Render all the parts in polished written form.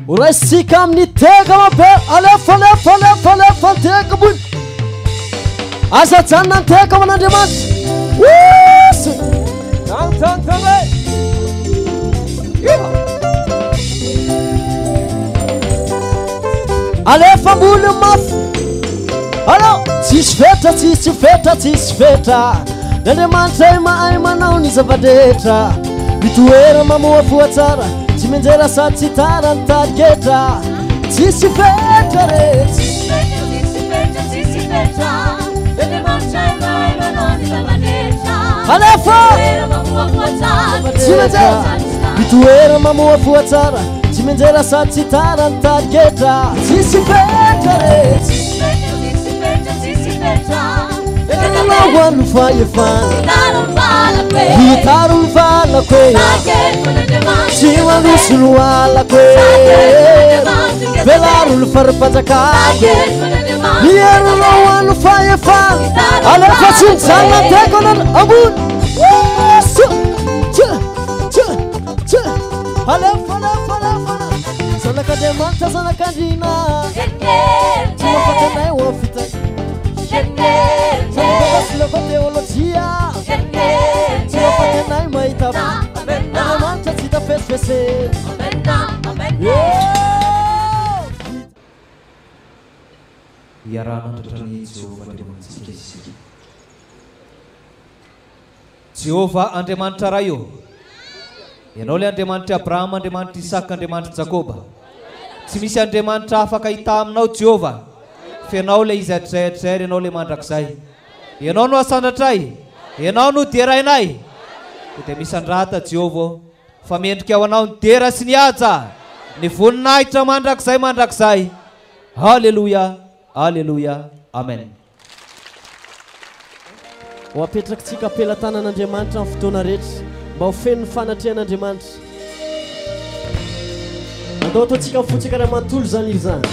uraisika amin'ny tega mabe alefa tega bony asa janona ny tega man'andriamanitra alefa ambony mafy allo tsisy fetra n'andriamanitra mahay manao ny zavadrehetra mitoera mamoa voatsara tsy menjera sady tsy tara ny tariketra tsisy fetra re alefa tsy menjera mitoera mamoa voatsara tsy menjera sady tsy tara ny tariketra tsisy fetra re hoan'ny fahefana hitaro ny valako tsy mandosolo alako velaro ny faripanjakako mierona hoan'ny fahefana alefa tsy mijanona teko anany ambony alefa zanak'andriamanitra zanak'andrina tsy mafatanay ho afitany Leva teologia Tia patenai maita Andriamanitra tsy tafesifese Iarana andratrany Jehova Andriamanitsika isika Jehova Andriamanitra ray io Ianao le Andriamanitra Abrahama, Andriamanitra Isaka, Andriamanitra Jakoba Tsy misy Andriamanitra afaka hita aminao Jehova Fianao le izy atraitrairy ianao le mandrakizay Ianao no asandratray Ianao no derainay Dia misy andrata Jehova Fa mendrika ao anao ny dera sy ny aja Ny voninahitra mandrakizay Halleluja Halleluja Amen Ho apetrakitsika apelatanan'Andriamanitra amin'ny fotoana rehetra mba ho feno ny fanatrehan'Andriamanitra andao ataontsika mifotsika raha mantolo zany izy zany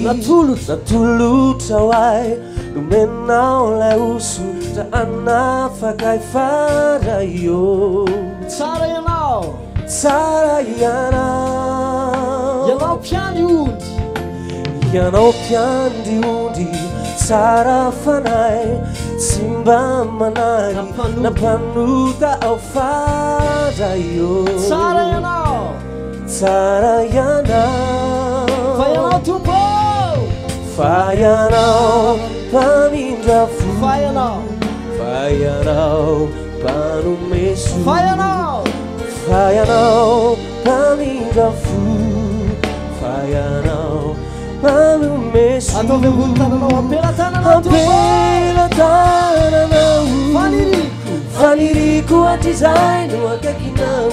natolotra hoay nomenao lay osotra anafaka ifara io tsara ianao ianao mpiandry ondy ianao mpiandry ondy tsara fanay tsy mba manay nampanota ao fara io tsara ianao fa ianao tompo fa ianao mpamindra fo fa ianao mpanome so fa ianao mpamindra fo fa ianao mpamome so ataovy ambony tananao ampelatananao faniriko atizay no akaikinao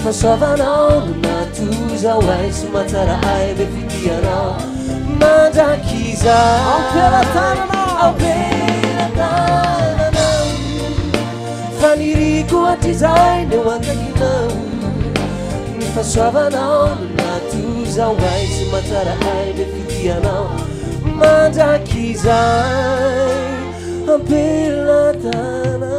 Fasavanao no natuza hoay sy matsara ay be fitianao mandrakiza ampelatananao faniriko atizay no akaikinao Fasavanao no natuza hoay sy matsara ay be fitianao mandrakiza ampelatananao